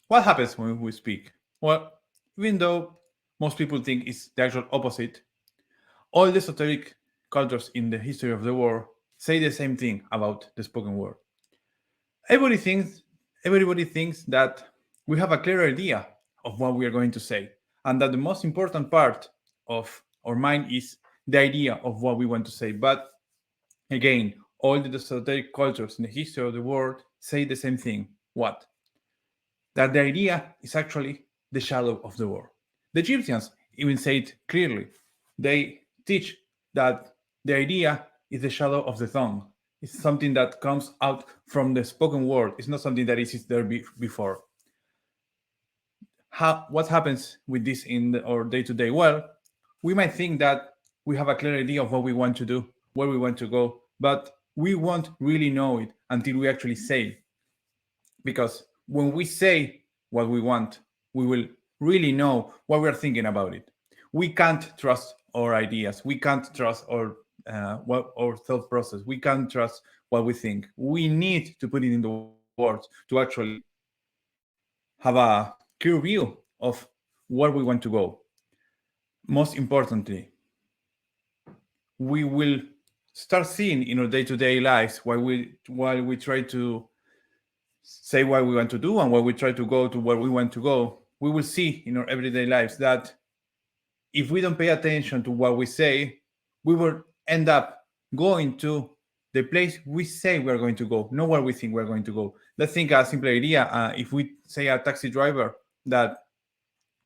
What happens when we speak? Well, even though most people think it's the actual opposite, all the esoteric cultures in the history of the world say the same thing about the spoken word. Everybody thinks, everybody thinks that we have a clear idea of what we are going to say, and that the most important part of our mind is the idea of what we want to say. But again, all the esoteric cultures in the history of the world say the same thing. What? That the idea is actually the shadow of the world. The Egyptians even say it clearly. They teach that the idea is the shadow of the tongue. It's something that comes out from the spoken word. It's not something that is there before. What happens with this in our day to day? Well, we might think that we have a clear idea of what we want to do, where we want to go, but we won't really know it until we actually say it. Because when we say what we want, we will really know what we're thinking about it. We can't trust our ideas. We can't trust our thought process. We can't trust what we think. We need to put it in the words to actually have a clear view of where we want to go. Most importantly, we will start seeing in our day-to-day lives while we try to say what we want to do and while we try to go to where we want to go, we will see in our everyday lives that if we don't pay attention to what we say, we will end up going to the place we say we're going to go, not where we think we're going to go. Let's think a simple idea. If we say a taxi driver that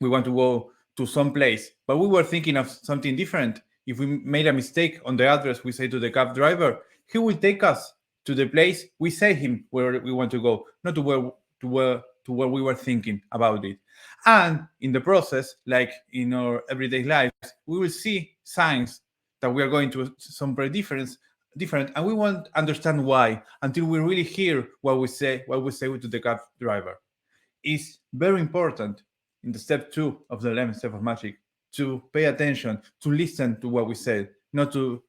we want to go to some place, but we were thinking of something different. If we made a mistake on the address, we say to the cab driver, he will take us to the place we say him where we want to go, not to where we were thinking about it. And in the process, like in our everyday lives, we will see signs that we are going to some very different, and we won't understand why until we really hear what we say to the cab driver. Is very important in the step 2 of the 11th step of magic to pay attention, to listen to what we said, not to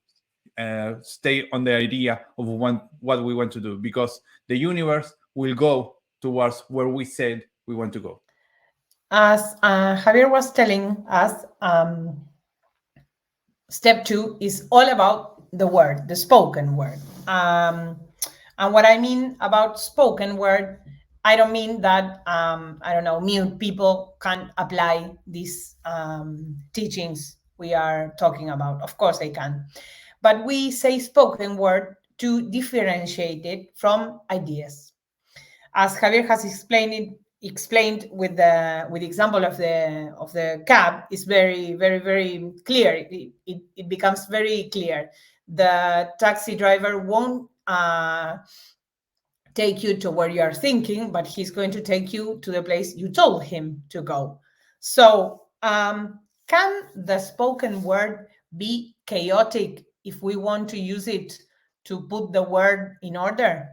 stay on the idea of what we want to do, because the universe will go towards where we said we want to go. As Javier was telling us, step 2 is all about the word, the spoken word. And what I mean about spoken word, I don't mean that, I don't know, mute people can apply these teachings we are talking about. Of course they can. But we say spoken word to differentiate it from ideas. As Javier has explained with the example of the cab, is very clear. It becomes very clear. The taxi driver won't take you to where you are thinking, but he's going to take you to the place you told him to go. So, can the spoken word be chaotic if we want to use it to put the word in order?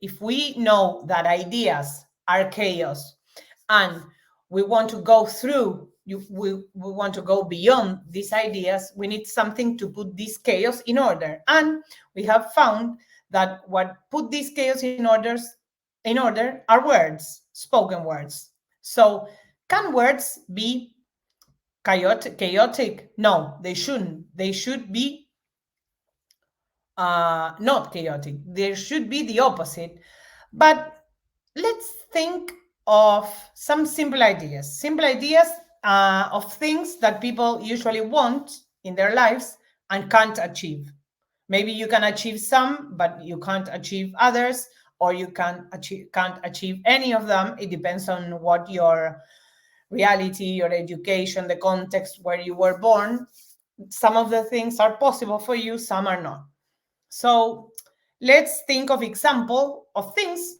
If we know that ideas are chaos and we want to go through, we want to go beyond these ideas, we need something to put this chaos in order. And we have found that what put this chaos in order are words, spoken words. So can words be chaotic? No, they shouldn't. They should be not chaotic. There should be the opposite. But let's think of some simple ideas of things that people usually want in their lives and can't achieve. Maybe you can achieve some, but you can't achieve others, or you can't achieve any of them. It depends on what your reality, your education, the context where you were born. Some of the things are possible for you, some are not. So let's think of example of things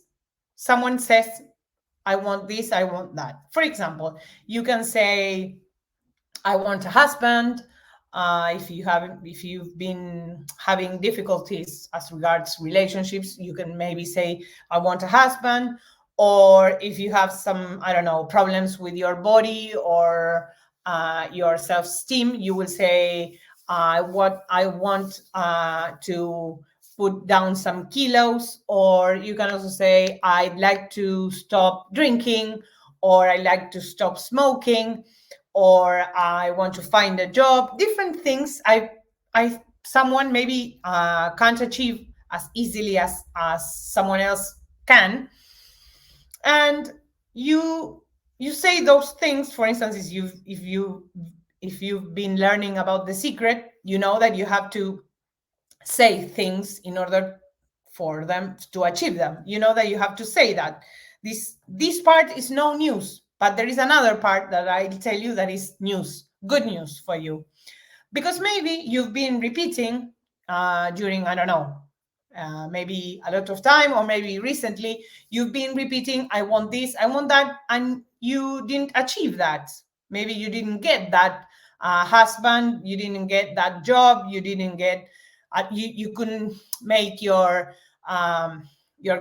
someone says, I want this, I want that. For example, you can say, I want a husband. If you've been having difficulties as regards relationships, you can maybe say, I want a husband. Or if you have some, I don't know, problems with your body or your self-esteem, you will say, what I want to put down some kilos. Or you can also say, I'd like to stop drinking, or I like to stop smoking, or I want to find a job. Different things someone maybe can't achieve as easily as someone else can, and you say those things. For instance, if you've been learning about The Secret, you know that you have to say things in order for them to achieve them. You know that you have to say that. This part is no news, but there is another part that I'll tell you that is news, good news for you, because maybe you've been repeating during, I don't know, maybe a lot of time, or maybe recently you've been repeating, I want this, I want that, and you didn't achieve that. Maybe you didn't get that husband, you didn't get that job, you didn't get you couldn't make your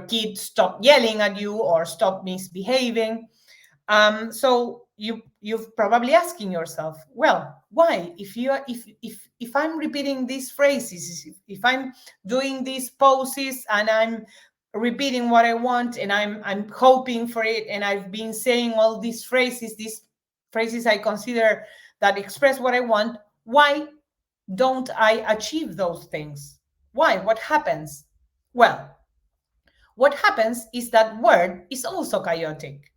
kid stop yelling at you or stop misbehaving. So you've probably asking yourself, well, why? If I'm repeating these phrases, if I'm doing these poses and I'm repeating what I want, and I'm hoping for it, and I've been saying all these phrases I consider that express what I want, why don't I achieve those things? Why? What happens? Well, what happens is that word is also chaotic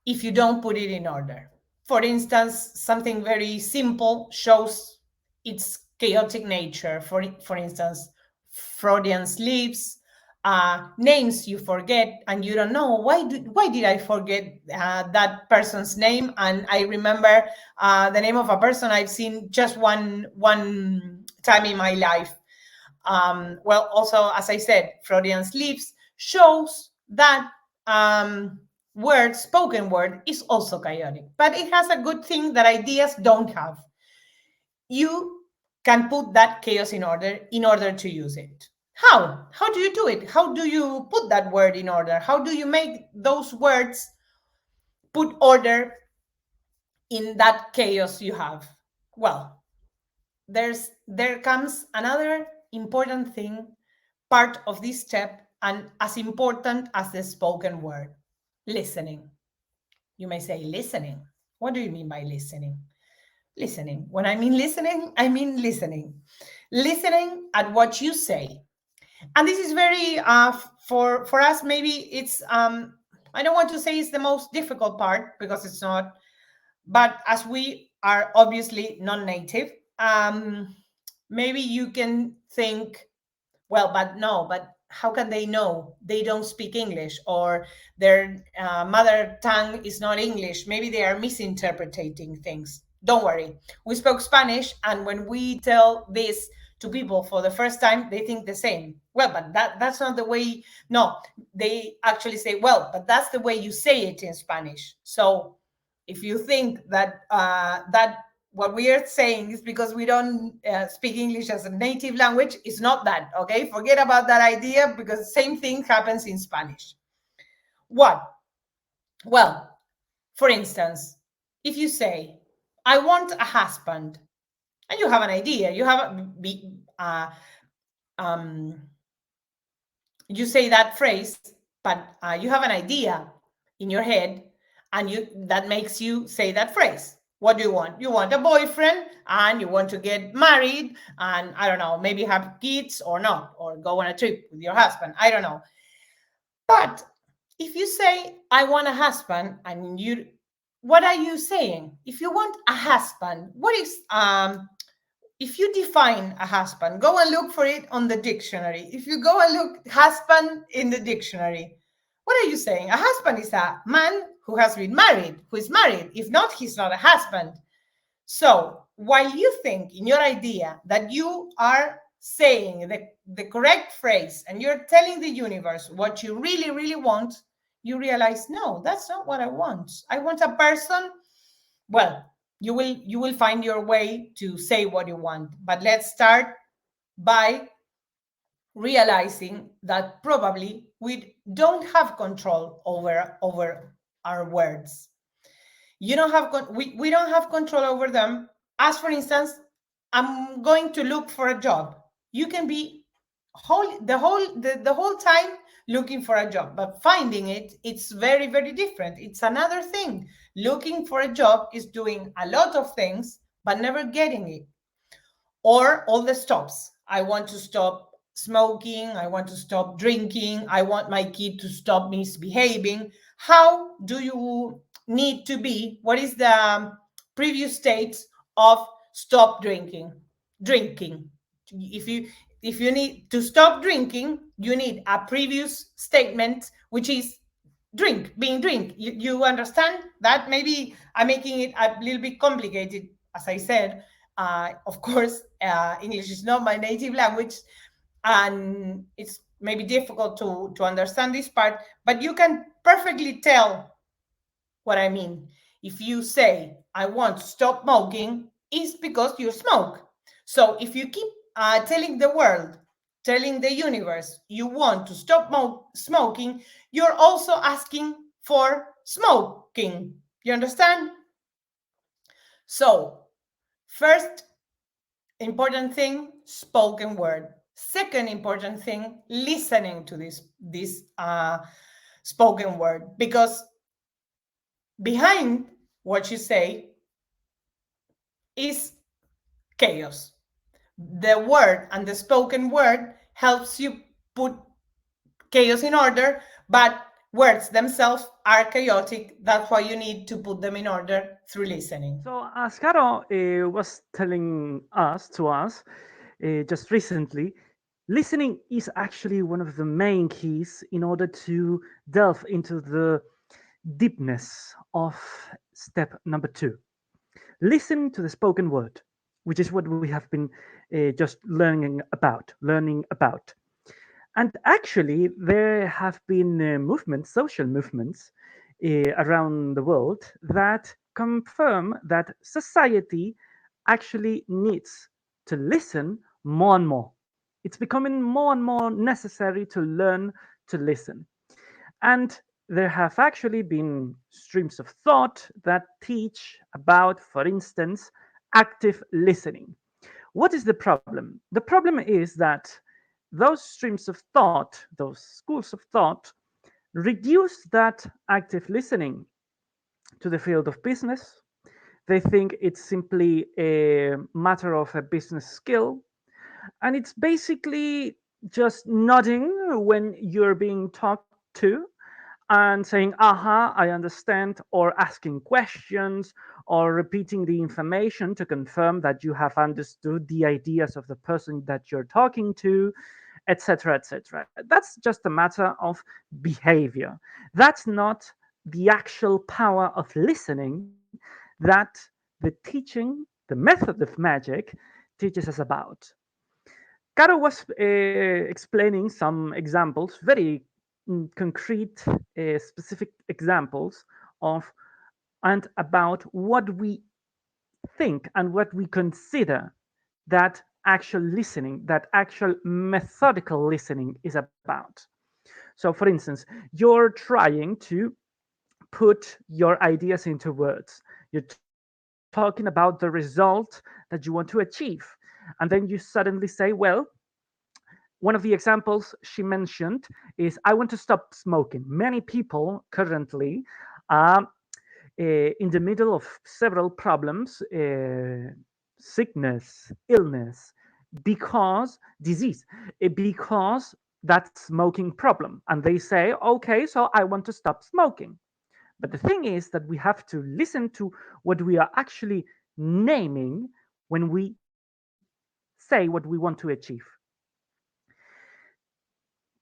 if you don't put it in order. For instance, something very simple shows its chaotic nature. For instance, Freudian slips, names you forget and you don't know why did I forget that person's name, and I remember the name of a person I've seen just one time in my life. Well, also, as I said, Freudian slips shows that spoken word is also chaotic, but it has a good thing that ideas don't have. You can put that chaos in order to use it. How do you do it? How do you put that word in order? How do you make those words put order in that chaos you have? Well, there comes another important thing, part of this step, and as important as the spoken word: listening. You may say, listening? What do you mean by listening? Listening. When I mean listening, I mean listening. Listening at what you say. And this is very, for us, maybe it's, I don't want to say it's the most difficult part, because it's not. But as we are obviously non-native, maybe you can think, well, but how can they know? They don't speak English, or their mother tongue is not English. Maybe they are misinterpreting things. Don't worry. We spoke Spanish, and when we tell this to people for the first time, they think the same. Well, but that's not the way. No, they actually say, well, but that's the way you say it in Spanish. So if you think that that what we are saying is because we don't speak English as a native language, it's not that, okay? Forget about that idea, because same thing happens in Spanish. What? Well, for instance, if you say, I want a husband, and you have an idea, you say that phrase, but you have an idea in your head, and that makes you say that phrase. What do you want? You want a boyfriend, and you want to get married, and I don't know, maybe have kids or not, or go on a trip with your husband. I don't know. But if you say, I want a husband, and what are you saying? If you want a husband, what is, if you define a husband, go and look for it on the dictionary. If you go and look husband in the dictionary, what are you saying? A husband is a man who has been married, who is married. If not, he's not a husband. So while you think in your idea that you are saying the correct phrase, and you're telling the universe what you really, really want, you realize, no, that's not what I want. I want a person. Well, you will find your way to say what you want. But let's start by realizing that probably we don't have control over our words. We don't have control over them. As for instance, I'm going to look for a job. You can be the whole time looking for a job, but finding it's very, very different. It's another thing. Looking for a job is doing a lot of things but never getting it. Or all the stops. I want to stop smoking, I want to stop drinking, I want my kid to stop misbehaving. How do you need to be? What is the previous state of stop drinking? If you need to stop drinking, you need a previous statement, which is drink. You understand that? Maybe I'm making it a little bit complicated, as I said. Of course, English is not my native language, and it's maybe difficult to understand this part, but you can perfectly tell what I mean. If you say, I want to stop smoking, it's because you smoke. So if you keep telling the world, telling the universe, you want to stop smoking, you're also asking for smoking. You understand? So, first important thing, spoken word. Second important thing, listening to this spoken word, because behind what you say is chaos. The word and the spoken word helps you put chaos in order, but words themselves are chaotic. That's why you need to put them in order through listening. So, as Caro was telling us just recently, listening is actually one of the main keys in order to delve into the deepness of step number 2. Listen to the spoken word, which is what we have been just learning about. And actually, there have been movements, social movements around the world that confirm that society actually needs to listen more and more. It's becoming more and more necessary to learn to listen. And there have actually been streams of thought that teach about, for instance, active listening. What is the problem? The problem is that those streams of thought, those schools of thought, reduce that active listening to the field of business. They think it's simply a matter of a business skill, and it's basically just nodding when you're being talked to and saying, aha, I understand, or asking questions, or repeating the information to confirm that you have understood the ideas of the person that you're talking to, etc., etc. That's just a matter of behavior. That's not the actual power of listening that the teaching, the method of magic, teaches us about. Caro was explaining some examples, very concrete, specific examples of and about what we think and what we consider that actual listening, that actual methodical listening is about. So, for instance, you're trying to put your ideas into words. You're talking about the result that you want to achieve. And then you suddenly say, well, one of the examples she mentioned is I want to stop smoking. Many people currently are in the middle of several problems, sickness, illness, because disease, because that smoking problem. And they say, okay, so I want to stop smoking. But the thing is that we have to listen to what we are actually naming when we say what we want to achieve.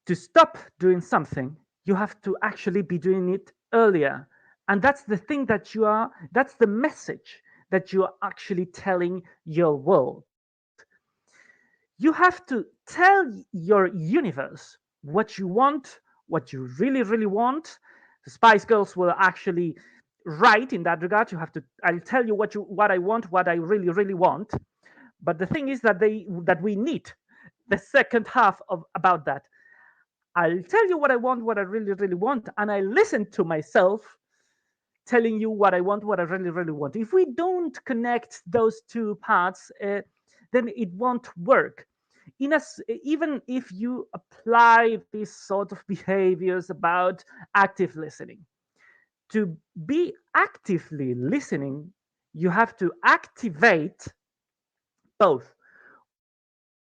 To stop doing something, you have to actually be doing it earlier. And that's the thing that's the message that you are actually telling your world. You have to tell your universe what you want, what you really, really want. The Spice Girls were actually right in that regard. You have to, I'll tell you what I want, what I really, really want. But the thing is that we need the second half of about that. I'll tell you what I want, what I really, really want, and I listen to myself telling you what I want, what I really, really want. If we don't connect those two parts, then it won't work. even if you apply these sort of behaviors about active listening, to be actively listening, you have to activate both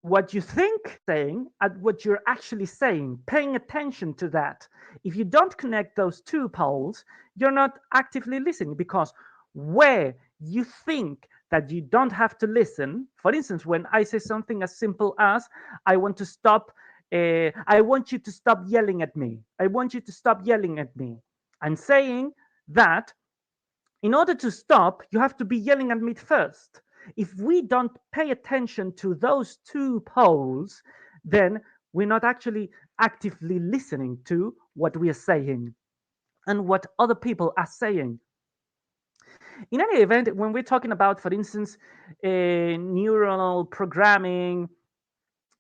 what you think saying and what you're actually saying, paying attention to that. If you don't connect those two poles, you're not actively listening, because where you think that you don't have to listen, for instance, when I say something as simple as, I want to stop, I want you to stop yelling at me. I want you to stop yelling at me. I'm saying that in order to stop, you have to be yelling at me first. If we don't pay attention to those two poles, then we're not actually actively listening to what we are saying and what other people are saying. In any event, when we're talking about, for instance, neural programming,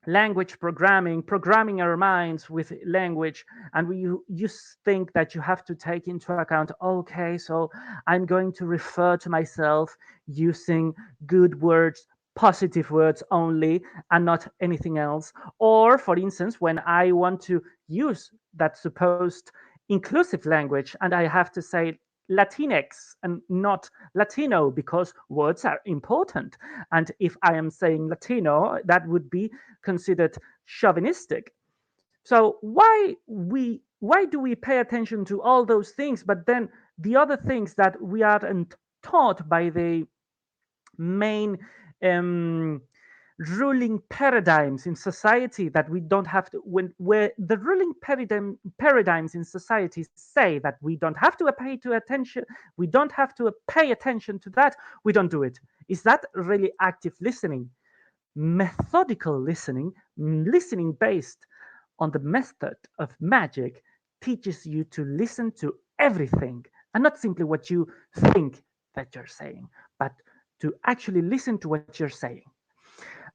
language programming our minds with language, and we just think that you have to take into account, okay, so I'm going to refer to myself using good words, positive words only, and not anything else. Or for instance, when I want to use that supposed inclusive language and I have to say Latinx and not Latino, because words are important. And if I am saying Latino, that would be considered chauvinistic. So why do we pay attention to all those things, but then the other things that we aren't taught by the main ruling paradigms in society, that we don't have to, where the ruling paradigms in society say that we don't have to we don't have to pay attention to that, we don't do it. Is that really active listening? Methodical listening, listening based on the method of magic, teaches you to listen to everything, and not simply what you think that you're saying, but to actually listen to what you're saying.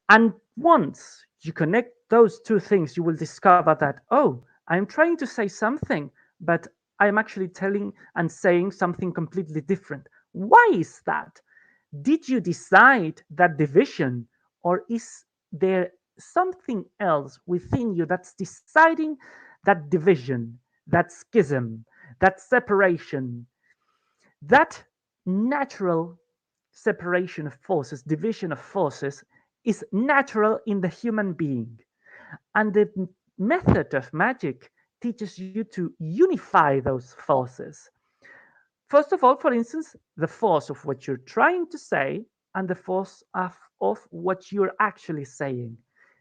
And once you connect those two things, you will discover that, oh, I'm trying to say something, but I'm actually telling and saying something completely different. Why is that? Did you decide that division, or is there something else within you that's deciding that division, that schism, that separation, that natural separation of forces, division of forces, is natural in the human being. And the method of magic teaches you to unify those forces. First of all, for instance, the force of what you're trying to say and the force of what you're actually saying.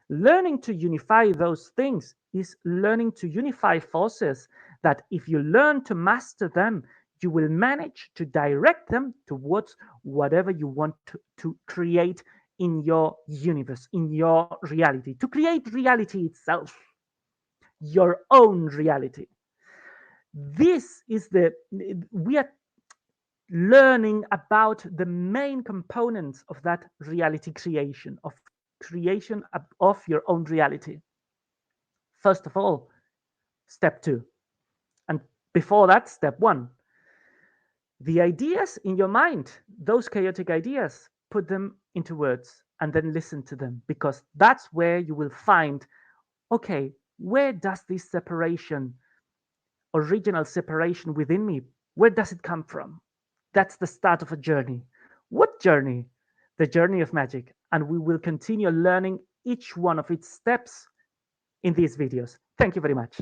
Learning to unify those things is learning to unify forces that, if you learn to master them, you will manage to direct them towards whatever you want to create in your universe, in your reality, to create reality itself, your own reality. This is we are learning about the main components of that reality creation, of creation of your own reality. First of all, step 2. And before that, step 1. The ideas in your mind, those chaotic ideas, put them into words and then listen to them, because that's where you will find, okay, where does this separation, original separation within me, where does it come from? That's the start of a journey. What journey? The journey of magic. And we will continue learning each one of its steps in these videos. Thank you very much.